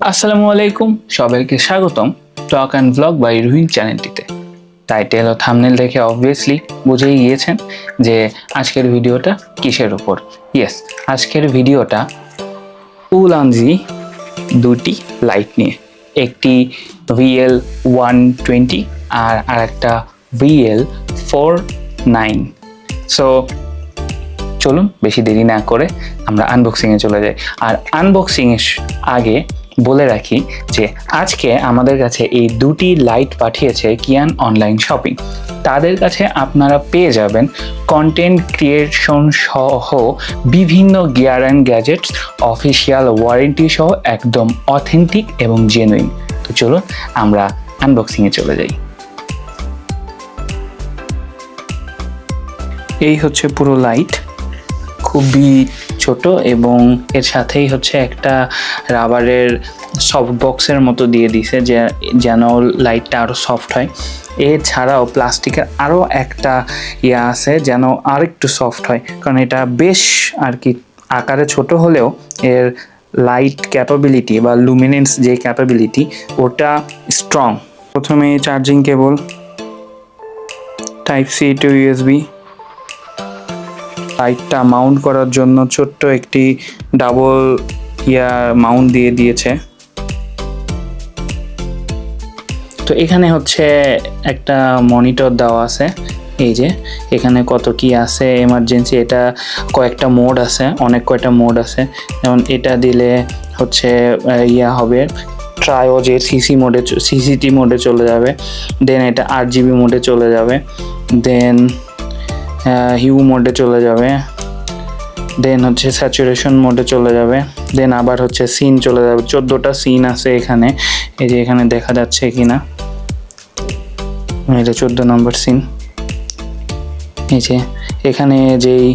আসসালামু আলাইকুম, সবাইকে স্বাগতম talk and blog by Ruhin চ্যানেলটিতে। টাইটেল ও থাম্বনেল দেখে অবভিয়াসলি বুঝেই গিয়েছেন যে আজকের ভিডিওটা কিসের উপর। ইয়েস, আজকের ভিডিওটা উলানজি দুটি লাইট নিয়ে, একটি VL120 আর আরেকটা VL49। সো চলুন বেশি দেরি না করে আমরা আনবক্সিংয়ে চলে যাই। আর আনবক্সিংয়ের আগে বলে রাখি যে আজকে আমাদের কাছে এই দুটি লাইট পাঠিয়েছে কিয়ান অনলাইন শপিং। তাদের কাছে আপনারা পেয়ে যাবেন কন্টেন্ট ক্রিয়েশন সহ বিভিন্ন gear and gadgets, official warranty সহ একদম অথেন্টিক এবং জেনুইন। তো চলুন আমরা আনবক্সিংয়ে চলে যাই। এই হচ্ছে পুরো লাইট, খুবই ছোট এবং এর সাথেই হচ্ছে একটা রাবারের সফট বক্সের মতো দিয়ে দিছে যে যেন লাইটটা আরও সফট হয়। এছাড়াও প্লাস্টিকের আরও একটা ইয়ে আছে যেন আর একটু সফট হয়, কারণ এটা বেশ আর কি আকারে ছোট হলেও এর লাইট ক্যাপাবিলিটি বা লুমিনেন্স যে ক্যাপাবিলিটি ওটা স্ট্রং। প্রথমে charging cable, type C to USB, লাইটটা মাউন্ট করার জন্য ছোট্ট একটি ডাবল মাউন্ট দিয়ে দিয়েছে। তো এখানে হচ্ছে একটা মনিটর দেওয়া আছে, এই যে এখানে কত কি আছে এমার্জেন্সি, এটা কয়েকটা মোড আছে, অনেক কয়টা মোড আছে। যেমন এটা দিলে হচ্ছে হবে ট্রায়োজে সিসিটি মোডে চলে যাবে, দেন এটা RGB মোডে চলে যাবে, দেন হিউ মোডে চলে যাবে, দেন হচ্ছে স্যাচুরেশন মোডে চলে যাবে, দেন আবার হচ্ছে সিন চলে যাবে। 14টা সিন আছে এখানে, এই যে এখানে দেখা যাচ্ছে কিনা, এটা 14 নম্বর সিন। এই যে এখানে যেই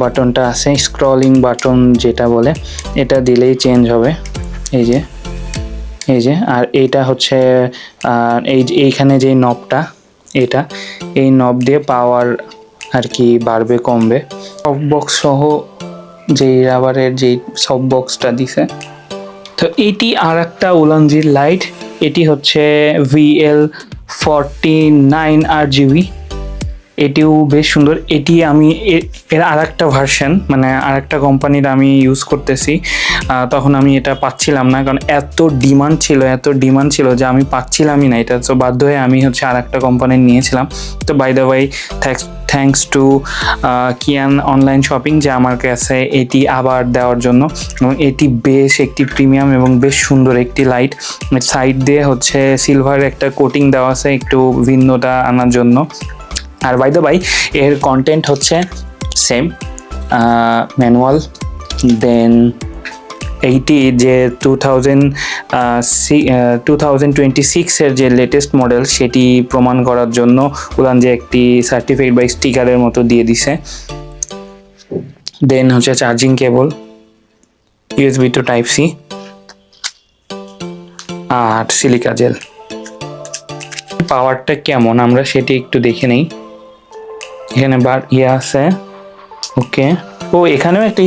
বাটনটা আছে, স্ক্রলিং বাটন যেটা বলে, এটা দিলেই চেঞ্জ হবে। এই যে আর এইটা হচ্ছে এইখানে যে নবটা, এই নব দিয়ে পাওয়ার আর কি বাড়বে কমবে। সফট বক্স সহ যেই রাবারের যেই সফট বক্সটা দিছে। তো এটি আর একটা উলানজির লাইট, এটি হচ্ছে VL49 RGB। এটিও বেশ সুন্দর। এটি আমি এর আর একটা ভার্সন, মানে আর একটা কোম্পানির আমি ইউজ করতেছি। তখন আমি এটা পাচ্ছিলাম না, কারণ এত ডিমান্ড ছিল যে আমি পাচ্ছিলামই না এটা। তো বাধ্য হয়ে আমি হচ্ছে আর একটা কোম্পানির নিয়েছিলাম। তো by the way thanks to Kiyan online shopping যে আমার কাছে এটি আবার দেওয়ার জন্য। এবং এটি বেশ একটি প্রিমিয়াম এবং বেশ সুন্দর একটি লাইট। সাইড দিয়ে হচ্ছে সিলভার একটা কোটিং দেওয়া আছে একটু ভিন্নতা আনার জন্য। আর বাই দ্য বাই এর কন্টেন্ট হচ্ছে সেম ম্যানুয়াল। দেন এইটি যে 2026-এর যে লেটেস্ট মডেল সেটি প্রমাণ করার জন্য উলান যে একটি সার্টিফাইড বাই স্টিকারের মতো দিয়ে দিছে। দেন হচ্ছে charging cable, USB to type C, আর সিলিকা জেল। পাওয়ারটা কেমন আমরা সেটি একটু দেখে নেই। এখানে আছে, ওকে। ও এখানেও একটা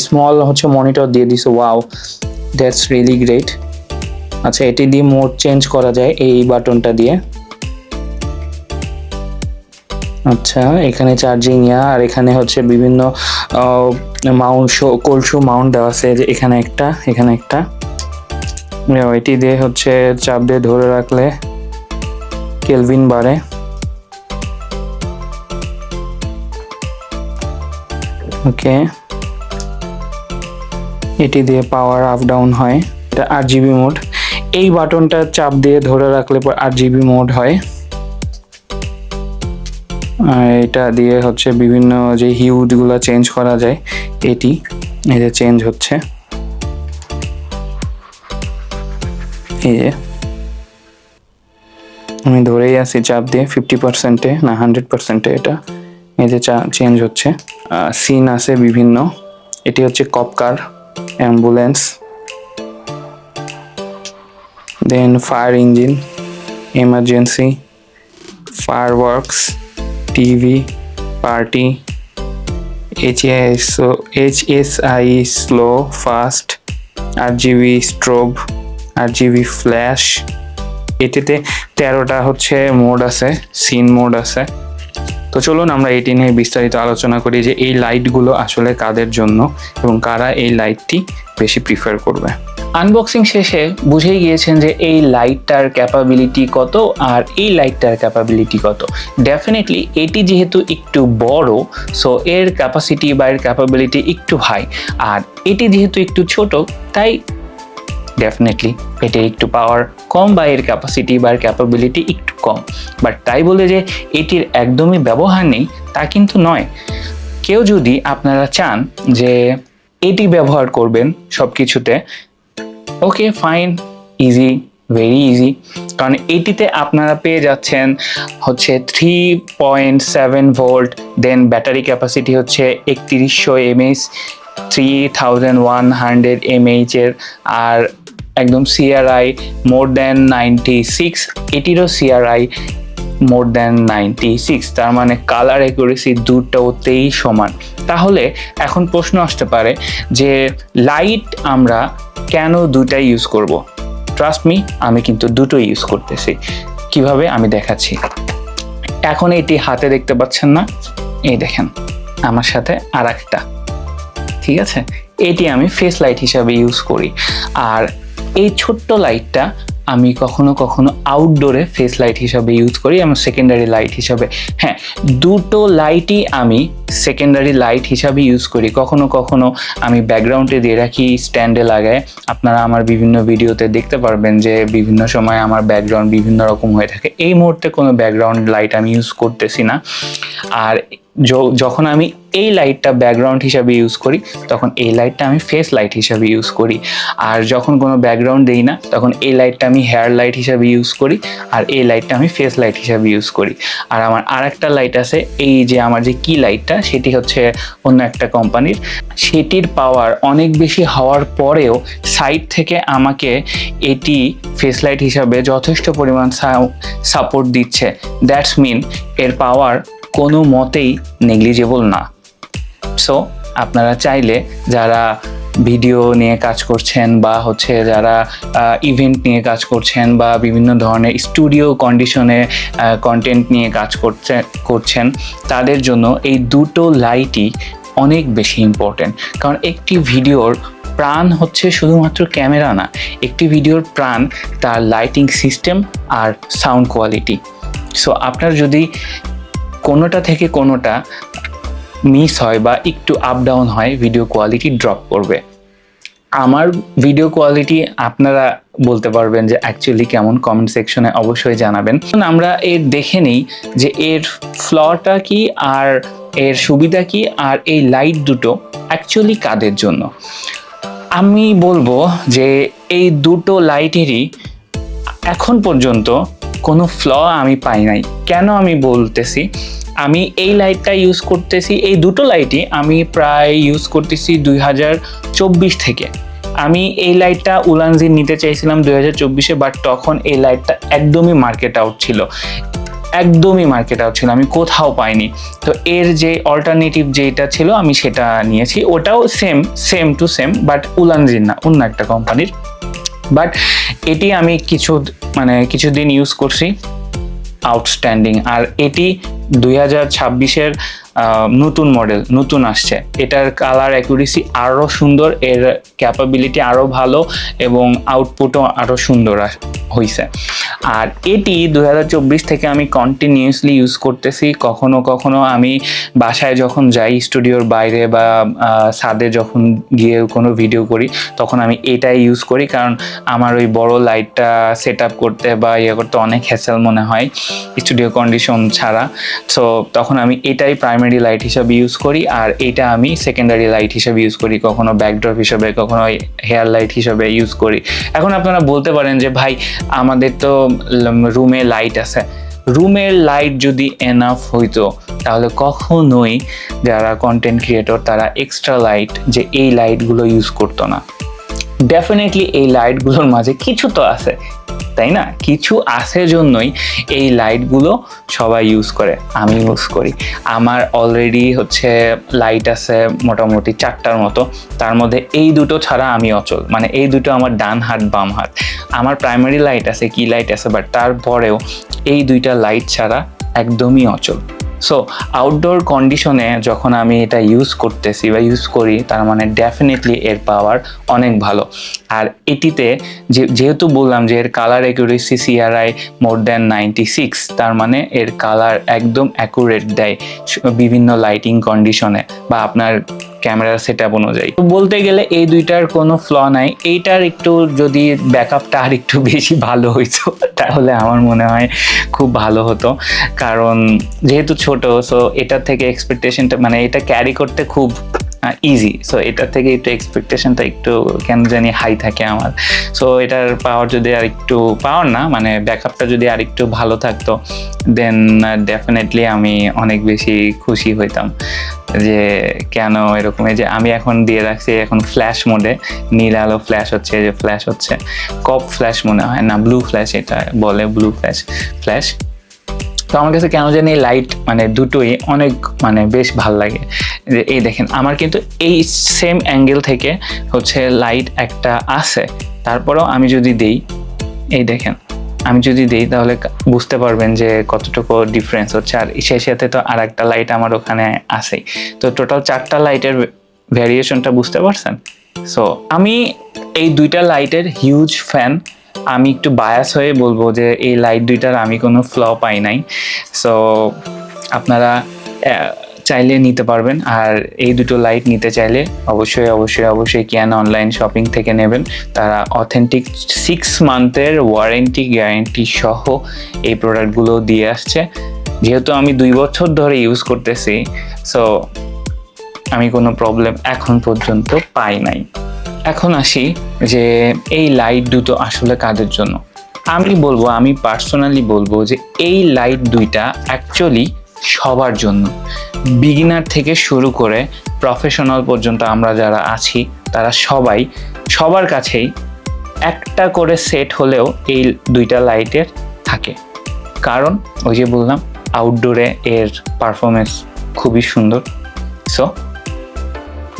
স্মল হচ্ছে মনিটর দিয়ে দিছে। Wow, that's really great. আচ্ছা, এটি দিয়ে মোড চেঞ্জ করা যায় এই বাটনটা দিয়ে। আচ্ছা, এখানে চার্জিং আর এখানে হচ্ছে বিভিন্ন মাউন্ট কলসু মাউন্ট দেওয়া আছে, যে এখানে একটা এটি দিয়ে হচ্ছে চাপ দিয়ে ধরে রাখলে কেলভিন বাড়ে। ওকে, এটি দিয়ে পাওয়ার আপ ডাউন হয়। এটা RGB মোড। এই বাটনটা চাপ দিয়ে ধরে রাখলে পর RGB মোড হয়। আর এটা দিয়ে হচ্ছে বিভিন্ন যে হিউগুলো চেঞ্জ করা যায়, এটি এই যে চেঞ্জ হচ্ছে। এই যে আমি ধরেই আছি চাপ দিয়ে 50%-এ না 100%-এ, এটা এই যে চেঞ্জ হচ্ছে। সিন আছে বিভিন্ন, এটি হচ্ছে cop car, ambulance, then fire engine, emergency, fire works, TV, party, HSI slow, fast, RGB strobe, RGB flash. এটিতে 13টা হচ্ছে মোড আছে, সিন মোড আছে। তো চলুন আমরা এটি নিয়ে বিস্তারিত আলোচনা করি যে এই লাইটগুলো আসলে কাদের জন্য এবং কারা এই লাইটটি বেশি প্রিফার করবে। আনবক্সিং শেষে বুঝেই গিয়েছেন যে এই লাইটটার ক্যাপাবিলিটি কত আর এই লাইটটার ক্যাপাবিলিটি কত। ডেফিনেটলি এটি যেহেতু একটু বড়, সো এর ক্যাপাসিটি বা এর ক্যাপাবিলিটি একটু হাই, আর এটি যেহেতু একটু ছোট, তাই ডেফিনেটলি এটির একটু পাওয়ার কম বা এর ক্যাপাসিটি বা এর ক্যাপাবিলিটি একটু কম। বাট তাই বলে যে এটির একদমই ব্যবহার নেই তা কিন্তু নয়। কেউ যদি আপনারা চান যে এটি ব্যবহার করবেন সব কিছুতে, okay fine, easy, very easy. কারণ এটিতে আপনারা পেয়ে যাচ্ছেন হচ্ছে 3.7 ভোল্ট, দেন ব্যাটারি ক্যাপাসিটি হচ্ছে 3100 mAh, 3100 mAh এর, আর একদম CRI more than 96, এটিরও CRI more than 96, তার মানে কালার অ্যাকুরেসি দুটোতেই সমান। তাহলে এখন প্রশ্ন আসতে পারে যে লাইট আমরা কেন দুটাই ইউজ করব? ট্রাস্ট মি, আমি কিন্তু দুটোই ইউজ করতেছি। কিভাবে আমি দেখাচ্ছি। এখন এটি হাতে দেখতে পাচ্ছেন না, এই দেখেন আমার সাথে আর একটা, ঠিক আছে? এটি আমি ফেস লাইট হিসাবে ইউজ করি। আর এই ছোট্ট লাইটটা আমি কখনো কখনো আউটডোরে ফেস লাইট হিসাবে ইউজ করি, আমার সেকেন্ডারি লাইট হিসাবে। হ্যাঁ, দুটো লাইটই আমি সেকেন্ডারি লাইট হিসাবে ইউজ করি। কখনো কখনো আমি ব্যাকগ্রাউন্ডে দিয়ে রাখি, স্ট্যান্ডে লাগায়। আপনারা আমার বিভিন্ন ভিডিওতে দেখতে পারবেন যে বিভিন্ন সময় আমার ব্যাকগ্রাউন্ড বিভিন্ন রকম হয়ে থাকে। এই মুহূর্তে কোনো ব্যাকগ্রাউন্ড লাইট আমি ইউজ করতেছি না। আর যখন আমি এই লাইটটা ব্যাকগ্রাউন্ড হিসাবে ইউজ করি, তখন এই লাইটটা আমি ফেস লাইট হিসাবে ইউজ করি। আর যখন কোনো ব্যাকগ্রাউন্ড দেই না, তখন এই লাইটটা আমি হেয়ার লাইট হিসাবে ইউজ করি, আর এই লাইটটা আমি ফেস লাইট হিসাবে ইউজ করি। আর আমার আরেকটা লাইট আছে, এই যে আমার যে কি লাইটটা, সেটি হচ্ছে অন্য একটা কোম্পানির। সেটির পাওয়ার অনেক বেশি হওয়ার পরেও সাইড থেকে আমাকে এটি ফেস লাইট হিসাবে যথেষ্ট পরিমাণ সাপোর্ট দিচ্ছে। দ্যাটস মিন এর পাওয়ার কোনো মতেই নেগলিজেবল না। সো আপনারা চাইলে যারা ভিডিও নিয়ে কাজ করছেন বা হচ্ছে যারা ইভেন্ট নিয়ে কাজ করছেন বা বিভিন্ন ধরনের স্টুডিও কন্ডিশনে কন্টেন্ট নিয়ে কাজ করছেন, তাদের জন্য এই দুটো লাইটই অনেক বেশি ইম্পর্টেন্ট। কারণ একটি ভিডিওর প্রাণ হচ্ছে শুধুমাত্র ক্যামেরা না, একটি ভিডিওর প্রাণ তার লাইটিং সিস্টেম আর সাউন্ড কোয়ালিটি। সো আপনার যদি কোনোটা থেকে কোনোটা মিস হয় বা একটু আপ ডাউন হয়, ভিডিও কোয়ালিটি ড্রপ করবে। আমার ভিডিও কোয়ালিটি আপনারা বলতে পারবেন যে অ্যাকচুয়ালি কেমন, কমেন্ট সেকশনে অবশ্যই জানাবেন। আমরা এর দেখে নিই যে এর ফ্লটা কি আর এর সুবিধা কি, আর এই লাইট দুটো অ্যাকচুয়ালি কাদের জন্য। আমি বলবো যে এই দুটো লাইটেরই এখন পর্যন্ত কোনো ফ্ল আমি পাই নাই। কেন আমি বলতেছি, আমি এই লাইটটা ইউজ করতেছি, এই দুটো লাইটই আমি প্রায় ইউজ করতেছি 2024 থেকে। আমি এই লাইটটা উলানজি নিতে চাইছিলাম 2024-এ, বাট তখন এই লাইটটা একদমই মার্কেট আউট ছিল, আমি কোথাও পাইনি। তো এর যে অল্টারনেটিভ যেটা ছিল আমি সেটা নিয়েছি, ওটাও সেম টু সেম, বাট উলানজির না, অন্য একটা কোম্পানির। বাট এটি আমি কিছুদিন ইউজ করছি, আউটস্ট্যান্ডিং। আর এটি 2026-এর নতুন মডেল, নতুন আসছে। এটার কালার অ্যাকুরেসি আরও সুন্দর, এর ক্যাপাবিলিটি আরও ভালো এবং আউটপুটও আরও সুন্দর হয়েছে। আর এটি 2024 থেকে আমি কন্টিনিউয়াসলি ইউজ করতেছি। কখনো কখনো আমি বাসায় যখন যাই, স্টুডিওর বাইরে বা ছাদে যখন গিয়ে কোনো ভিডিও করি, তখন আমি এটাই ইউজ করি। কারণ আমার ওই বড় লাইটটা সেট আপ করতে বা করতে অনেক হ্যাসেল মনে হয় স্টুডিও কন্ডিশন ছাড়া। সো তখন আমি এটাই প্রাইমারি লাইট হিসাবে ইউজ করি, আর এটা আমি সেকেন্ডারি লাইট হিসাবে ইউজ করি, কখনো ব্যাকড্রপ হিসাবে, কখনো হেয়ার লাইট হিসাবে ইউজ করি। এখন আপনারা বলতে পারেন যে ভাই আমাদের তো রুমে লাইট আছে, রুমের লাইট যদি এনাফ হইতো তাহলে কখনোই যারা কন্টেন্ট ক্রিয়েটর তারা এক্সট্রা লাইট যে এই লাইটগুলো ইউজ করতো না। ডেফিনেটলি এই লাইটগুলোর মাঝে কিছু তো আছে, তাই না? কিছু আছে জন্যই এই লাইটগুলো সবাই ইউজ করে, আমি ইউজ করি। আমার অলরেডি হচ্ছে লাইট আছে মোটামুটি 4টার মতো, তার মধ্যে এই দুটো ছাড়া আমি অচল, মানে এই দুটো আমার ডান হাত বাম হাত। আমার প্রাইমারি লাইট আছে, কি লাইট আছে, বাট তারপরেও এই দুইটা লাইট ছাড়া একদমই অচল। সো আউটডোর কন্ডিশনে যখন আমি এটা ইউজ করতেছি বা ইউজ করি, তার মানে ডেফিনেটলি এর পাওয়ার অনেক ভালো। আর এটিতে যেহেতু বললাম যে এর colour accuracy CRI more than 96, তার মানে এর কালার একদম অ্যাকুরেট দেয় বিভিন্ন লাইটিং কন্ডিশনে বা আপনার ক্যামেরার সেটআপ অনুযায়ী। বলতে গেলে এই দুইটার কোনো ফ্ল নাই। এইটার একটু যদি ব্যাকআপটা আর একটু বেশি ভালো হইতো তাহলে আমার মনে হয় খুব ভালো হতো, কারণ যেহেতু ছোট, সো এটার থেকে এক্সপেকটেশনটা, মানে এটা ক্যারি করতে খুব ইজি, সো এটার থেকে একটু এক্সপেকটেশনটা একটু কেন জানি হাই থাকে আমার। সো এটার পাওয়ার যদি আর একটু, পাওয়ার না মানে ব্যাকআপটা যদি আর একটু ভালো থাকতো, দেন ডেফিনেটলি আমি অনেক বেশি খুশি হইতাম। যে কেন এরকম, এই যে আমি এখন দিয়ে রাখছি এখন ফ্ল্যাশ মোডে, নীল আলো ফ্ল্যাশ হচ্ছে, যে ফ্ল্যাশ হচ্ছে কপ ফ্ল্যাশ মনে হয় না, ব্লু ফ্ল্যাশ এটা বলে, ব্লু ফ্ল্যাশ। তো আমার কাছে কেন জানি এই লাইট মানে দুটোই অনেক মানে বেশ ভাল লাগে। যে এই দেখেন আমার কিন্তু এই সেম অ্যাঙ্গেল থেকে হচ্ছে লাইট একটা আছে, তারপরেও আমি যদি দেই, এই দেখেন আমি যদি দিই তাহলে বুঝতে পারবেন যে কতটুকু ডিফারেন্স হচ্ছে। আর সেই সাথে তো আর একটা লাইট আমার ওখানে আছেই, তো টোটাল 4টা লাইটের ভ্যারিয়েশনটা বুঝতে পারছেন। সো আমি এই দুইটা লাইটের হিউজ ফ্যান। আমি একটু বায়াস হয়ে বলবো যে এই লাইট দুইটার আমি কোনো ফ্ল পাই নাই। সো আপনারা চাইলে নিতে পারবেন। আর এই দুটো লাইট নিতে চাইলে অবশ্যই ক্যান অনলাইন শপিং থেকে নেবেন। তারা অথেন্টিক 6 মান্থের ওয়ারেন্টি গ্যারেন্টি সহ এই প্রোডাক্টগুলো দিয়ে আসছে। যেহেতু আমি 2 বছর ধরে ইউজ করতেছি, সো আমি কোনো প্রবলেম এখন পর্যন্ত পাই নাই। এখন আসি যে এই লাইট দুটো আসলে কাদের জন্য। আমি পার্সোনালি বলবো যে এই লাইট দুইটা অ্যাকচুয়ালি সবার জন্য, বিগিনার থেকে শুরু করে প্রফেশনাল পর্যন্ত আমরা যারা আছি তারা সবার কাছেই একটা করে সেট হলেও এই দুইটা লাইটের থাকে। কারণ ওই যে বললাম আউটডোরে এর পারফরমেন্স খুবই সুন্দর। সো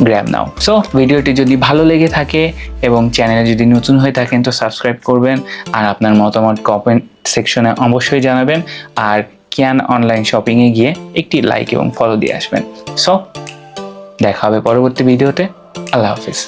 গ্র্যাব নাও। সো ভিডিওটি যদি ভালো লেগে থাকে এবং চ্যানেলে যদি নতুন হয়ে থাকেন তো সাবস্ক্রাইব করবেন, আর আপনার মতামত কমেন্ট সেকশনে অবশ্যই জানাবেন। আর ক্যান অনলাইন শপিংয়ে গিয়ে একটি লাইক এবং ফলো দিয়ে আসবেন। সো দেখা হবে পরবর্তী ভিডিওতে। আল্লাহ হাফিজ।